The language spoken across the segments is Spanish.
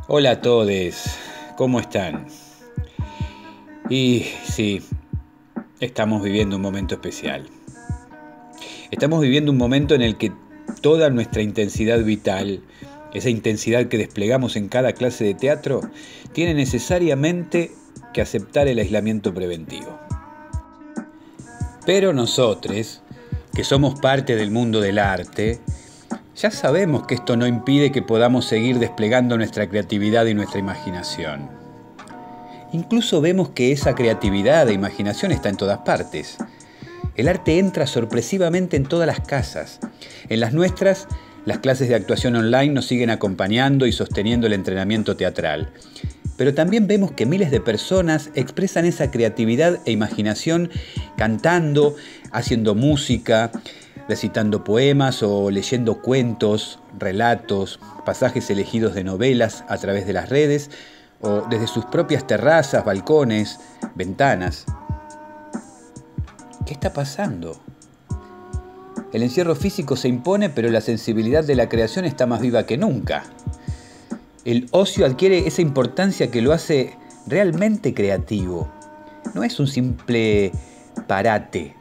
Hola a todos, ¿cómo están? Y sí, estamos viviendo un momento especial. Estamos viviendo un momento en el que toda nuestra intensidad vital, esa intensidad que desplegamos en cada clase de teatro, tiene necesariamente que aceptar el aislamiento preventivo. Pero nosotros, que somos parte del mundo del arte, ya sabemos que esto no impide que podamos seguir desplegando nuestra creatividad y nuestra imaginación. Incluso vemos que esa creatividad e imaginación está en todas partes. El arte entra sorpresivamente en todas las casas. En las nuestras, las clases de actuación online nos siguen acompañando y sosteniendo el entrenamiento teatral. Pero también vemos que miles de personas expresan esa creatividad e imaginación cantando, haciendo música, recitando poemas o leyendo cuentos, relatos, pasajes elegidos de novelas a través de las redes o desde sus propias terrazas, balcones, ventanas. ¿Qué está pasando? El encierro físico se impone, pero la sensibilidad de la creación está más viva que nunca. El ocio adquiere esa importancia que lo hace realmente creativo. No es un simple parate,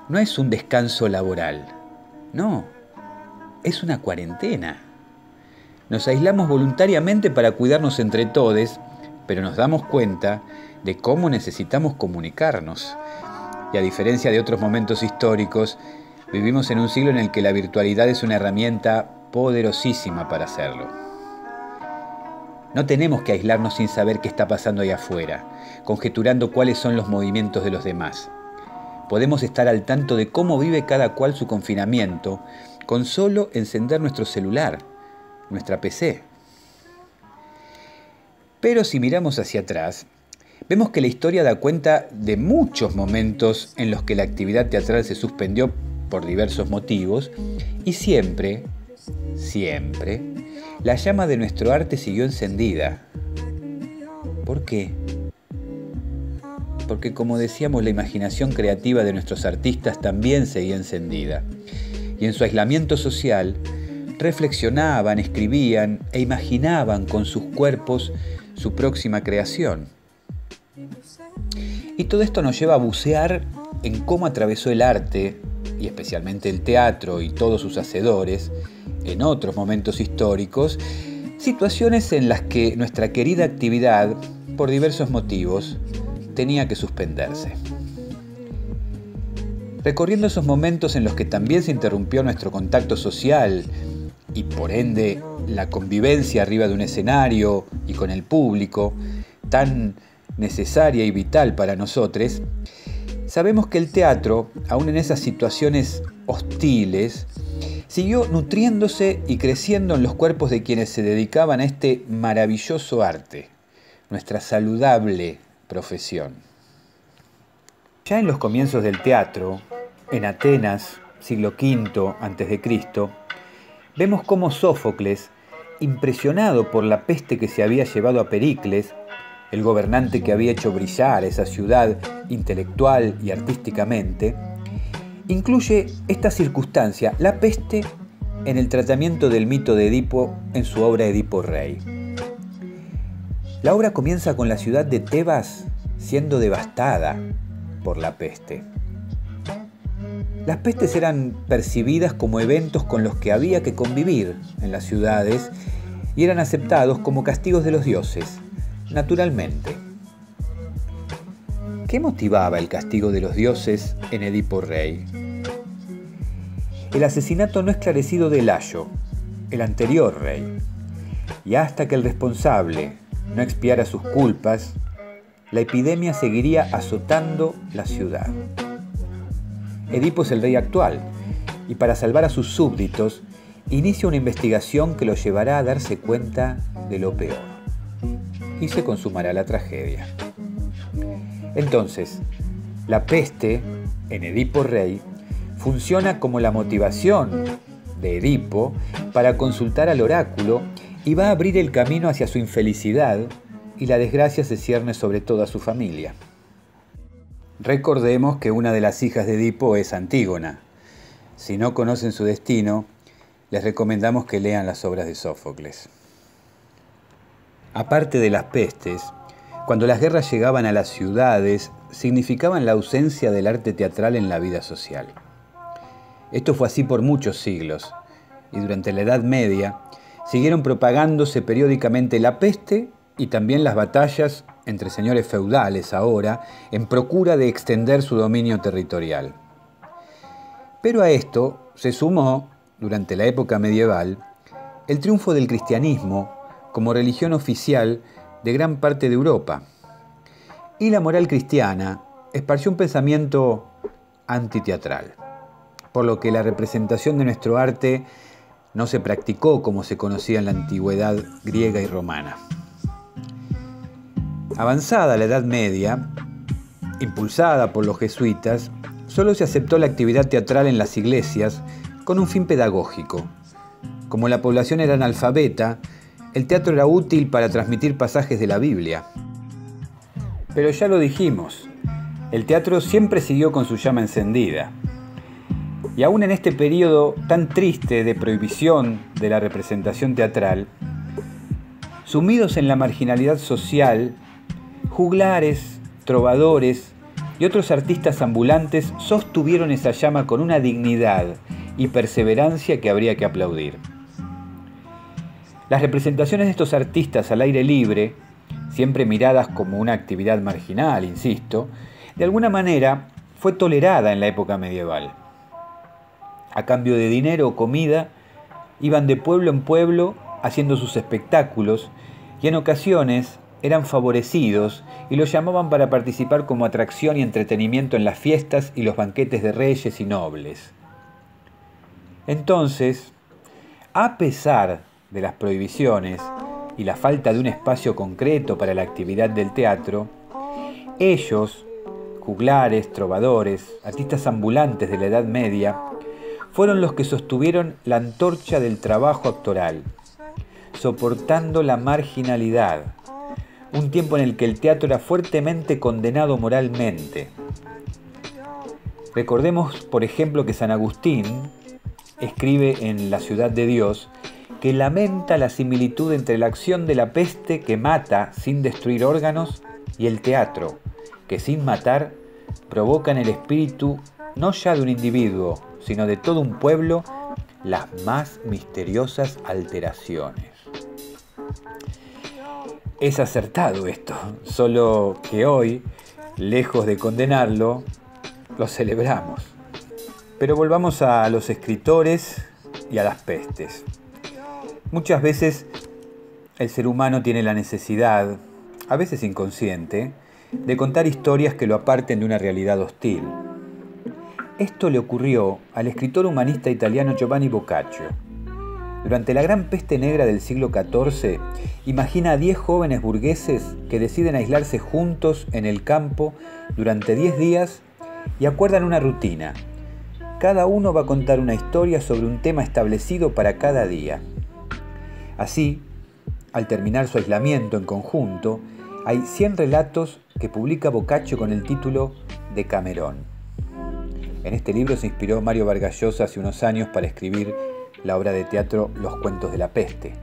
no es un descanso laboral, no, es una cuarentena. Nos aislamos voluntariamente para cuidarnos entre todos, pero nos damos cuenta de cómo necesitamos comunicarnos. Y a diferencia de otros momentos históricos, vivimos en un siglo en el que la virtualidad es una herramienta poderosísima para hacerlo. No tenemos que aislarnos sin saber qué está pasando ahí afuera, conjeturando cuáles son los movimientos de los demás. Podemos estar al tanto de cómo vive cada cual su confinamiento con solo encender nuestro celular, nuestra PC. Pero si miramos hacia atrás, vemos que la historia da cuenta de muchos momentos en los que la actividad teatral se suspendió por diversos motivos y siempre, la llama de nuestro arte siguió encendida. ¿Por qué? Porque como decíamos, la imaginación creativa de nuestros artistas también seguía encendida. Y en su aislamiento social, reflexionaban, escribían e imaginaban con sus cuerpos su próxima creación. Y todo esto nos lleva a bucear en cómo atravesó el arte, y especialmente el teatro y todos sus hacedores, en otros momentos históricos, situaciones en las que nuestra querida actividad, por diversos motivos, tenía que suspenderse. Recorriendo esos momentos en los que también se interrumpió nuestro contacto social y por ende la convivencia arriba de un escenario y con el público, tan necesaria y vital para nosotros, sabemos que el teatro, aun en esas situaciones hostiles, siguió nutriéndose y creciendo en los cuerpos de quienes se dedicaban a este maravilloso arte, nuestra saludable profesión. Ya en los comienzos del teatro, en Atenas, siglo V a.C., vemos cómo Sófocles, impresionado por la peste que se había llevado a Pericles, el gobernante que había hecho brillar esa ciudad intelectual y artísticamente, incluye esta circunstancia, la peste, en el tratamiento del mito de Edipo en su obra Edipo Rey. La obra comienza con la ciudad de Tebas siendo devastada por la peste. Las pestes eran percibidas como eventos con los que había que convivir en las ciudades y eran aceptados como castigos de los dioses, naturalmente. ¿Qué motivaba el castigo de los dioses en Edipo Rey? El asesinato no esclarecido de Layo, el anterior rey, y hasta que el responsable no expiara sus culpas, la epidemia seguiría azotando la ciudad. Edipo es el rey actual, y para salvar a sus súbditos, inicia una investigación que lo llevará a darse cuenta de lo peor. Y se consumará la tragedia. Entonces, la peste, en Edipo Rey, funciona como la motivación de Edipo para consultar al oráculo y va a abrir el camino hacia su infelicidad y la desgracia se cierne sobre toda su familia. Recordemos que una de las hijas de Edipo es Antígona. Si no conocen su destino, les recomendamos que lean las obras de Sófocles. Aparte de las pestes, cuando las guerras llegaban a las ciudades, significaban la ausencia del arte teatral en la vida social. Esto fue así por muchos siglos, y durante la Edad Media siguieron propagándose periódicamente la peste y también las batallas entre señores feudales ahora en procura de extender su dominio territorial. Pero a esto se sumó, durante la época medieval, el triunfo del cristianismo como religión oficial de gran parte de Europa. Y la moral cristiana esparció un pensamiento antiteatral, por lo que la representación de nuestro arte no se practicó como se conocía en la antigüedad griega y romana. Avanzada la Edad Media, impulsada por los jesuitas, solo se aceptó la actividad teatral en las iglesias con un fin pedagógico. Como la población era analfabeta, el teatro era útil para transmitir pasajes de la Biblia. Pero ya lo dijimos, el teatro siempre siguió con su llama encendida. Y aún en este periodo tan triste de prohibición de la representación teatral, sumidos en la marginalidad social, juglares, trovadores y otros artistas ambulantes sostuvieron esa llama con una dignidad y perseverancia que habría que aplaudir. Las representaciones de estos artistas al aire libre, siempre miradas como una actividad marginal, insisto, de alguna manera fue tolerada en la época medieval. A cambio de dinero o comida, iban de pueblo en pueblo haciendo sus espectáculos y en ocasiones eran favorecidos y los llamaban para participar como atracción y entretenimiento en las fiestas y los banquetes de reyes y nobles. Entonces, a pesar de las prohibiciones y la falta de un espacio concreto para la actividad del teatro, ellos, juglares, trovadores, artistas ambulantes de la Edad Media, fueron los que sostuvieron la antorcha del trabajo actoral, soportando la marginalidad, un tiempo en el que el teatro era fuertemente condenado moralmente. Recordemos, por ejemplo, que San Agustín escribe en La Ciudad de Dios que lamenta la similitud entre la acción de la peste que mata sin destruir órganos y el teatro, que sin matar provoca en el espíritu no ya de un individuo, sino de todo un pueblo, las más misteriosas alteraciones. Es acertado esto, solo que hoy, lejos de condenarlo, lo celebramos. Pero volvamos a los escritores y a las pestes. Muchas veces el ser humano tiene la necesidad, a veces inconsciente, de contar historias que lo aparten de una realidad hostil. Esto le ocurrió al escritor humanista italiano Giovanni Boccaccio. Durante la gran peste negra del siglo XIV, imagina a 10 jóvenes burgueses que deciden aislarse juntos en el campo durante 10 días y acuerdan una rutina. Cada uno va a contar una historia sobre un tema establecido para cada día. Así, al terminar su aislamiento en conjunto, hay 100 relatos que publica Boccaccio con el título Decamerón. En este libro se inspiró Mario Vargas Llosa hace unos años para escribir la obra de teatro Los cuentos de la peste.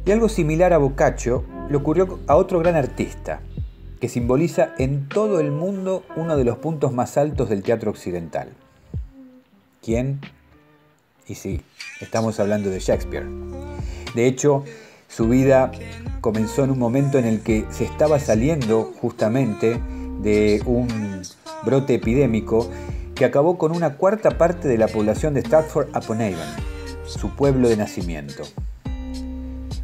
Y algo similar a Boccaccio le ocurrió a otro gran artista, que simboliza en todo el mundo uno de los puntos más altos del teatro occidental. ¿Quién? Y sí, estamos hablando de Shakespeare. De hecho, su vida comenzó en un momento en el que se estaba saliendo justamente de un brote epidémico que acabó con una cuarta parte de la población de Stratford-upon-Avon, su pueblo de nacimiento.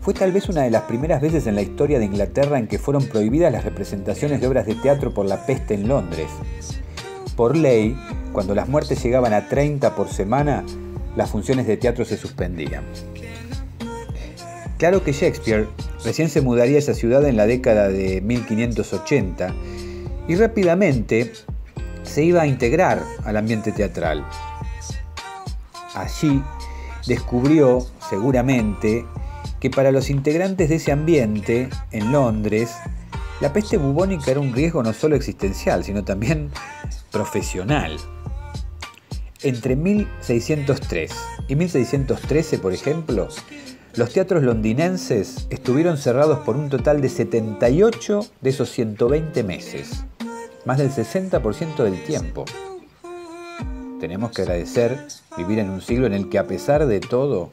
Fue tal vez una de las primeras veces en la historia de Inglaterra en que fueron prohibidas las representaciones de obras de teatro por la peste en Londres. Por ley, cuando las muertes llegaban a 30 por semana, las funciones de teatro se suspendían. Claro que Shakespeare recién se mudaría a esa ciudad en la década de 1580 y rápidamente se iba a integrar al ambiente teatral. Allí descubrió, seguramente, que para los integrantes de ese ambiente, en Londres, la peste bubónica era un riesgo no solo existencial, sino también profesional. Entre 1603 y 1613, por ejemplo, los teatros londinenses estuvieron cerrados por un total de 78 de esos 120 meses, más del 60% del tiempo. Tenemos que agradecer vivir en un siglo en el que, a pesar de todo,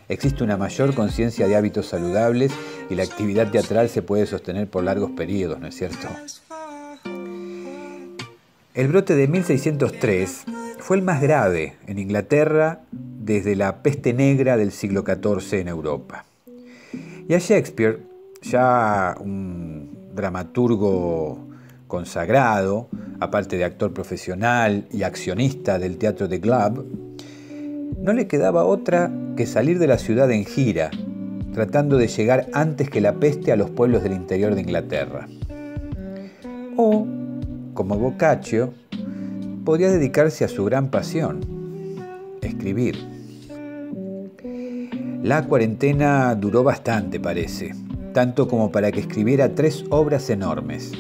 existe una mayor conciencia de hábitos saludables y la actividad teatral se puede sostener por largos periodos, ¿no es cierto? El brote de 1603 fue el más grave en Inglaterra desde la peste negra del siglo XIV en Europa. Y a Shakespeare, ya un dramaturgo consagrado, aparte de actor profesional y accionista del teatro de Globe, no le quedaba otra que salir de la ciudad en gira, tratando de llegar antes que la peste a los pueblos del interior de Inglaterra. O, como Boccaccio, podría dedicarse a su gran pasión, escribir. La cuarentena duró bastante, parece, tanto como para que escribiera 3 obras enormes: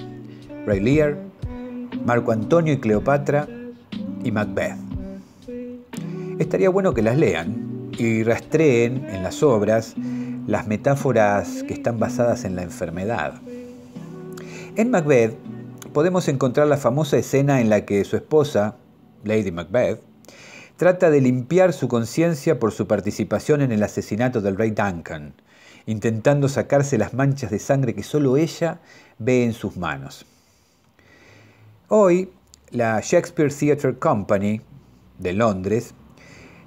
Rey Lear, Marco Antonio y Cleopatra y Macbeth. Estaría bueno que las lean y rastreen en las obras las metáforas que están basadas en la enfermedad. En Macbeth podemos encontrar la famosa escena en la que su esposa, Lady Macbeth, trata de limpiar su conciencia por su participación en el asesinato del rey Duncan, intentando sacarse las manchas de sangre que solo ella ve en sus manos. Hoy, la Shakespeare Theatre Company de Londres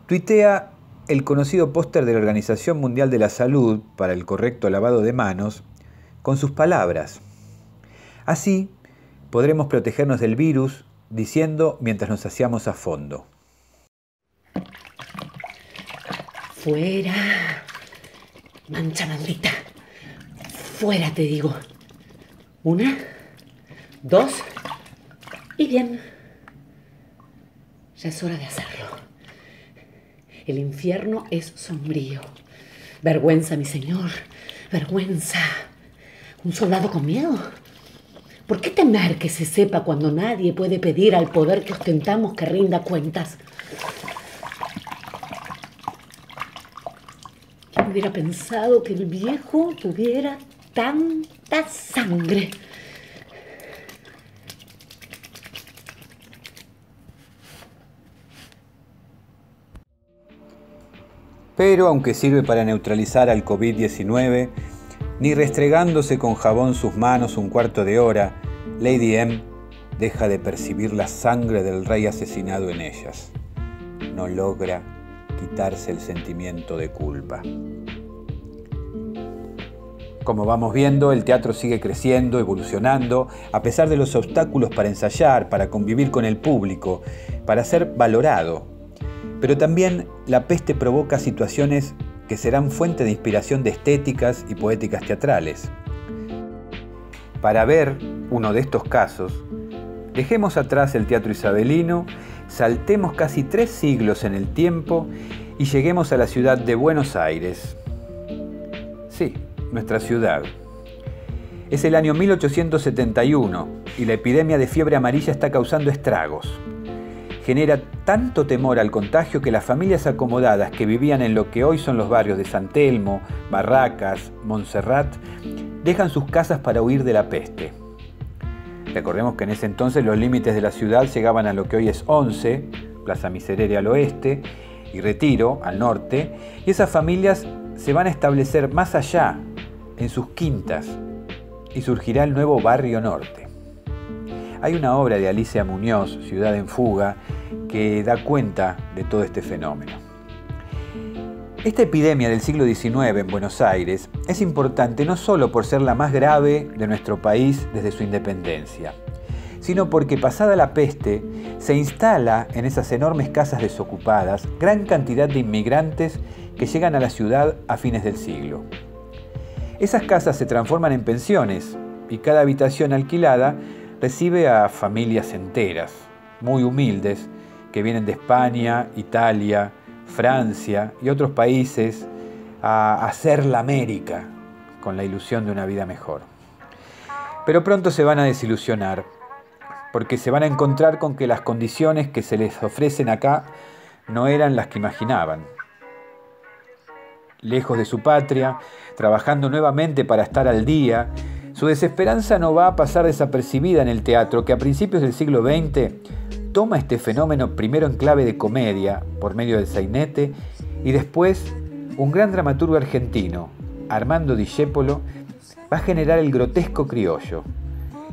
tuitea el conocido póster de la Organización Mundial de la Salud para el correcto lavado de manos con sus palabras. Así podremos protegernos del virus diciendo mientras nos aseamos a fondo: Fuera, mancha maldita. Fuera, te digo. 1, 2 y bien. Ya es hora de hacerlo. El infierno es sombrío. Vergüenza, mi señor. Vergüenza. ¿Un soldado con miedo? ¿Por qué temer que se sepa cuando nadie puede pedir al poder que ostentamos que rinda cuentas? ¿Quién hubiera pensado que el viejo tuviera tanta sangre? Pero aunque sirve para neutralizar al COVID-19, ni restregándose con jabón sus manos un cuarto de hora, Lady M deja de percibir la sangre del rey asesinado en ellas. No logra quitarse el sentimiento de culpa. Como vamos viendo, el teatro sigue creciendo, evolucionando, a pesar de los obstáculos para ensayar, para convivir con el público, para ser valorado. Pero también la peste provoca situaciones que serán fuente de inspiración de estéticas y poéticas teatrales. Para ver uno de estos casos, dejemos atrás el teatro isabelino, saltemos casi 3 siglos en el tiempo y lleguemos a la ciudad de Buenos Aires. Sí, nuestra ciudad. Es el año 1871 y la epidemia de fiebre amarilla está causando estragos. Genera tanto temor al contagio que las familias acomodadas que vivían en lo que hoy son los barrios de San Telmo, Barracas, Montserrat, dejan sus casas para huir de la peste. Recordemos que en ese entonces los límites de la ciudad llegaban a lo que hoy es Once, Plaza Miserere al oeste, y Retiro al norte, y esas familias se van a establecer más allá, en sus quintas, y surgirá el nuevo Barrio Norte. Hay una obra de Alicia Muñoz, Ciudad en Fuga, que da cuenta de todo este fenómeno. Esta epidemia del siglo XIX en Buenos Aires es importante no solo por ser la más grave de nuestro país desde su independencia, sino porque pasada la peste se instala en esas enormes casas desocupadas gran cantidad de inmigrantes que llegan a la ciudad a fines del siglo. Esas casas se transforman en pensiones y cada habitación alquilada recibe a familias enteras, muy humildes, que vienen de España, Italia, Francia y otros países a hacer la América con la ilusión de una vida mejor. Pero pronto se van a desilusionar, porque se van a encontrar con que las condiciones que se les ofrecen acá no eran las que imaginaban. Lejos de su patria, trabajando nuevamente para estar al día, su desesperanza no va a pasar desapercibida en el teatro, que a principios del siglo XX toma este fenómeno primero en clave de comedia, por medio del sainete, y después un gran dramaturgo argentino, Armando Discépolo, va a generar el grotesco criollo,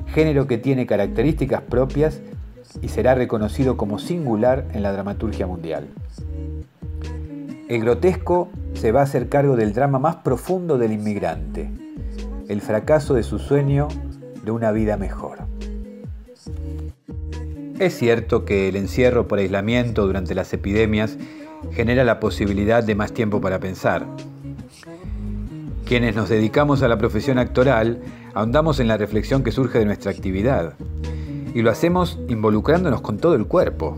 género que tiene características propias y será reconocido como singular en la dramaturgia mundial. El grotesco se va a hacer cargo del drama más profundo del inmigrante, el fracaso de su sueño de una vida mejor. Es cierto que el encierro por aislamiento durante las epidemias genera la posibilidad de más tiempo para pensar. Quienes nos dedicamos a la profesión actoral ahondamos en la reflexión que surge de nuestra actividad y lo hacemos involucrándonos con todo el cuerpo.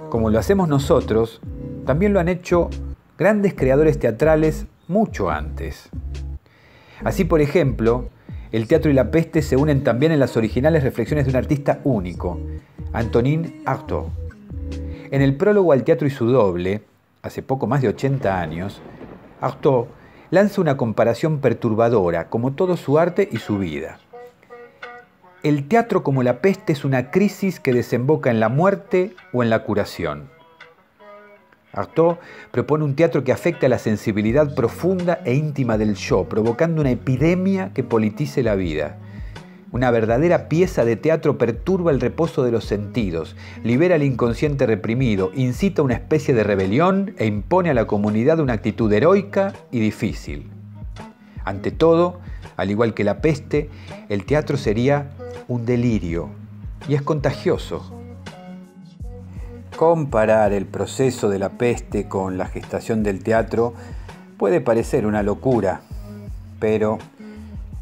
Como lo hacemos nosotros, también lo han hecho grandes creadores teatrales mucho antes. Así, por ejemplo, el teatro y la peste se unen también en las originales reflexiones de un artista único, Antonin Artaud. En el prólogo al teatro y su doble, hace poco más de 80 años, Artaud lanza una comparación perturbadora, como todo su arte y su vida. El teatro como la peste es una crisis que desemboca en la muerte o en la curación. Artaud propone un teatro que afecte a la sensibilidad profunda e íntima del yo, provocando una epidemia que politice la vida. Una verdadera pieza de teatro perturba el reposo de los sentidos, libera al inconsciente reprimido, incita una especie de rebelión e impone a la comunidad una actitud heroica y difícil. Ante todo, al igual que la peste, el teatro sería un delirio y es contagioso. Comparar el proceso de la peste con la gestación del teatro puede parecer una locura, pero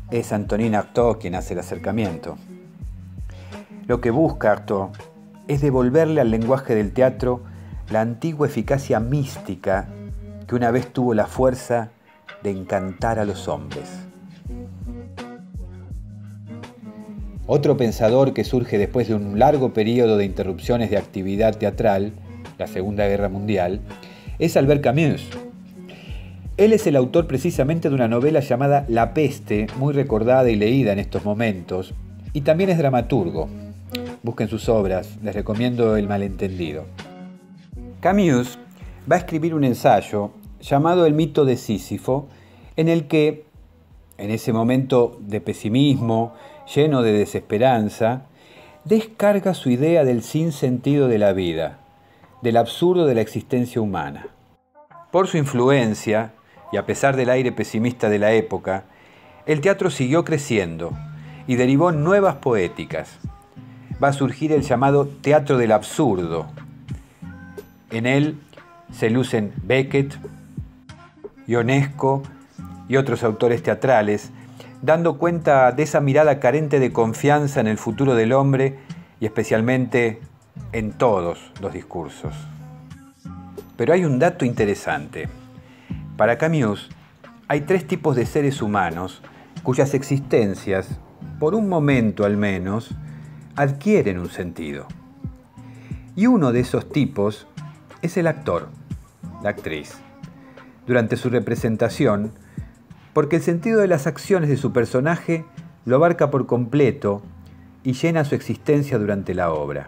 es Antonin Artaud quien hace el acercamiento. Lo que busca Artaud es devolverle al lenguaje del teatro la antigua eficacia mística que una vez tuvo la fuerza de encantar a los hombres. Otro pensador que surge después de un largo periodo de interrupciones de actividad teatral, la Segunda Guerra Mundial, es Albert Camus. Él es el autor precisamente de una novela llamada La Peste, muy recordada y leída en estos momentos, y también es dramaturgo. Busquen sus obras, les recomiendo El malentendido. Camus va a escribir un ensayo llamado El mito de Sísifo, en el que, en ese momento de pesimismo, lleno de desesperanza, descarga su idea del sinsentido de la vida, del absurdo de la existencia humana. Por su influencia, y a pesar del aire pesimista de la época, el teatro siguió creciendo y derivó en nuevas poéticas. Va a surgir el llamado teatro del absurdo. En él se lucen Beckett, Ionesco y otros autores teatrales, dando cuenta de esa mirada carente de confianza en el futuro del hombre y especialmente en todos los discursos. Pero hay un dato interesante. Para Camus, hay tres tipos de seres humanos cuyas existencias, por un momento al menos, adquieren un sentido. Y uno de esos tipos es el actor, la actriz. Durante su representación, porque el sentido de las acciones de su personaje lo abarca por completo y llena su existencia durante la obra.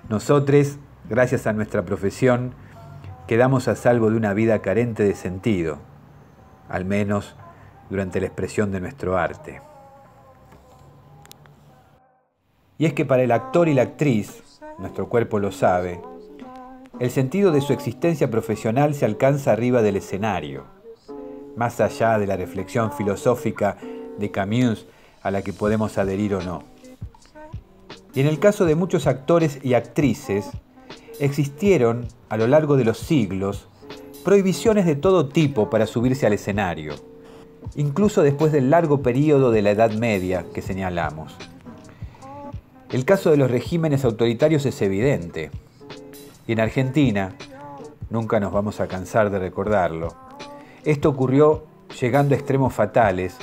Nosotros, gracias a nuestra profesión, quedamos a salvo de una vida carente de sentido, al menos durante la expresión de nuestro arte. Y es que para el actor y la actriz, nuestro cuerpo lo sabe, el sentido de su existencia profesional se alcanza arriba del escenario, más allá de la reflexión filosófica de Camus a la que podemos adherir o no. Y en el caso de muchos actores y actrices, existieron a lo largo de los siglos prohibiciones de todo tipo para subirse al escenario, incluso después del largo periodo de la Edad Media que señalamos. El caso de los regímenes autoritarios es evidente, y en Argentina, nunca nos vamos a cansar de recordarlo, esto ocurrió llegando a extremos fatales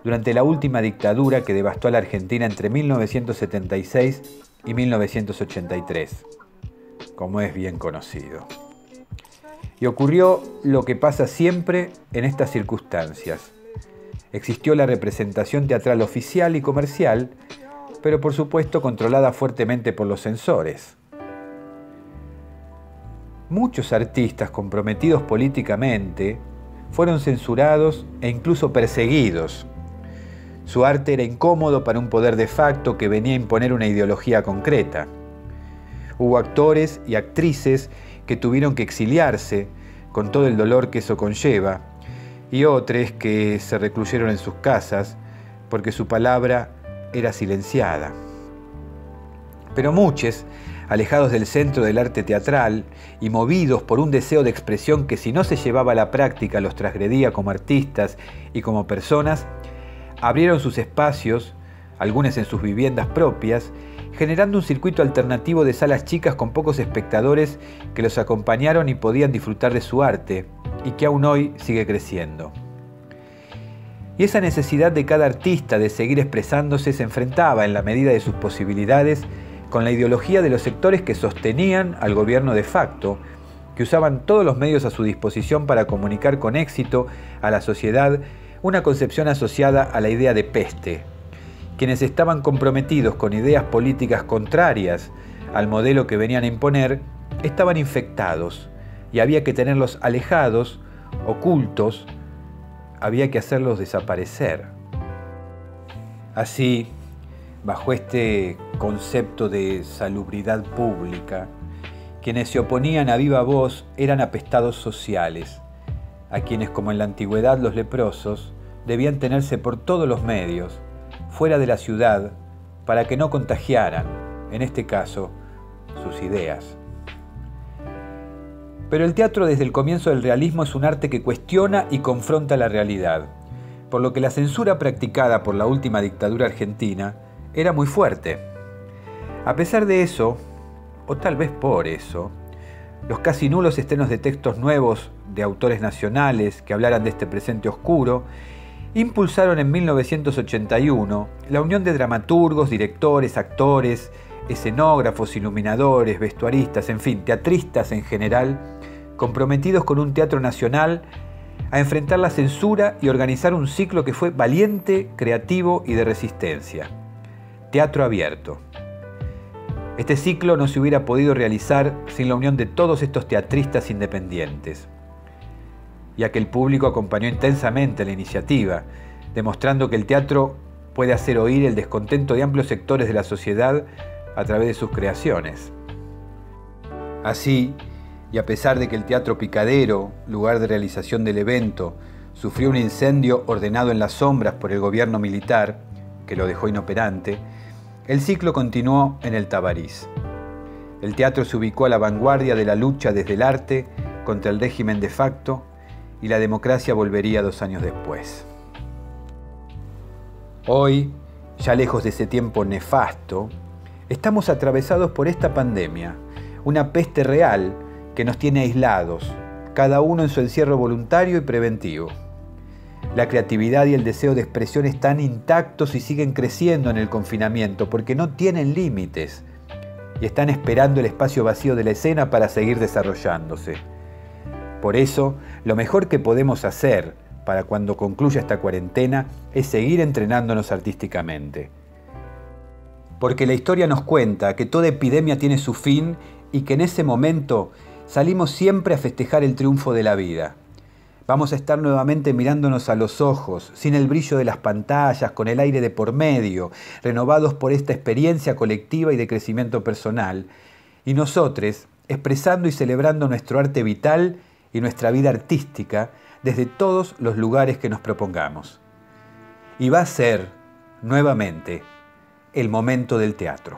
durante la última dictadura que devastó a la Argentina entre 1976 y 1983, como es bien conocido. Y ocurrió lo que pasa siempre en estas circunstancias. Existió la representación teatral oficial y comercial, pero por supuesto controlada fuertemente por los censores. Muchos artistas comprometidos políticamente fueron censurados e incluso perseguidos. Su arte era incómodo para un poder de facto que venía a imponer una ideología concreta. Hubo actores y actrices que tuvieron que exiliarse, con todo el dolor que eso conlleva, y otros que se recluyeron en sus casas porque su palabra era silenciada. Pero muchos, alejados del centro del arte teatral y movidos por un deseo de expresión que si no se llevaba a la práctica los transgredía como artistas y como personas, abrieron sus espacios, algunos en sus viviendas propias, generando un circuito alternativo de salas chicas con pocos espectadores que los acompañaron y podían disfrutar de su arte, y que aún hoy sigue creciendo. Y esa necesidad de cada artista de seguir expresándose se enfrentaba, en la medida de sus posibilidades, con la ideología de los sectores que sostenían al gobierno de facto, que usaban todos los medios a su disposición para comunicar con éxito a la sociedad una concepción asociada a la idea de peste. Quienes estaban comprometidos con ideas políticas contrarias al modelo que venían a imponer, estaban infectados y había que tenerlos alejados, ocultos, había que hacerlos desaparecer. Así, bajo este concepto de salubridad pública, quienes se oponían a viva voz eran apestados sociales, a quienes, como en la antigüedad los leprosos, debían tenerse por todos los medios, fuera de la ciudad, para que no contagiaran, en este caso, sus ideas. Pero el teatro desde el comienzo del realismo es un arte que cuestiona y confronta la realidad, por lo que la censura practicada por la última dictadura argentina era muy fuerte. A pesar de eso, o tal vez por eso, los casi nulos estrenos de textos nuevos de autores nacionales que hablaran de este presente oscuro impulsaron en 1981 la unión de dramaturgos, directores, actores, escenógrafos, iluminadores, vestuaristas, en fin, teatristas en general, comprometidos con un teatro nacional a enfrentar la censura y organizar un ciclo que fue valiente, creativo y de resistencia. Teatro Abierto. Este ciclo no se hubiera podido realizar sin la unión de todos estos teatristas independientes, ya que el público acompañó intensamente la iniciativa, demostrando que el teatro puede hacer oír el descontento de amplios sectores de la sociedad a través de sus creaciones. Así, y a pesar de que el Teatro Picadero, lugar de realización del evento, sufrió un incendio ordenado en las sombras por el gobierno militar, que lo dejó inoperante, el ciclo continuó en el Tabarís. El teatro se ubicó a la vanguardia de la lucha desde el arte contra el régimen de facto, y la democracia volvería 2 años después. Hoy, ya lejos de ese tiempo nefasto, estamos atravesados por esta pandemia, una peste real que nos tiene aislados, cada uno en su encierro voluntario y preventivo. La creatividad y el deseo de expresión están intactos y siguen creciendo en el confinamiento porque no tienen límites y están esperando el espacio vacío de la escena para seguir desarrollándose. Por eso, lo mejor que podemos hacer para cuando concluya esta cuarentena es seguir entrenándonos artísticamente. Porque la historia nos cuenta que toda epidemia tiene su fin y que en ese momento salimos siempre a festejar el triunfo de la vida. Vamos a estar nuevamente mirándonos a los ojos, sin el brillo de las pantallas, con el aire de por medio, renovados por esta experiencia colectiva y de crecimiento personal, y nosotros expresando y celebrando nuestro arte vital y nuestra vida artística desde todos los lugares que nos propongamos. Y va a ser, nuevamente, el momento del teatro.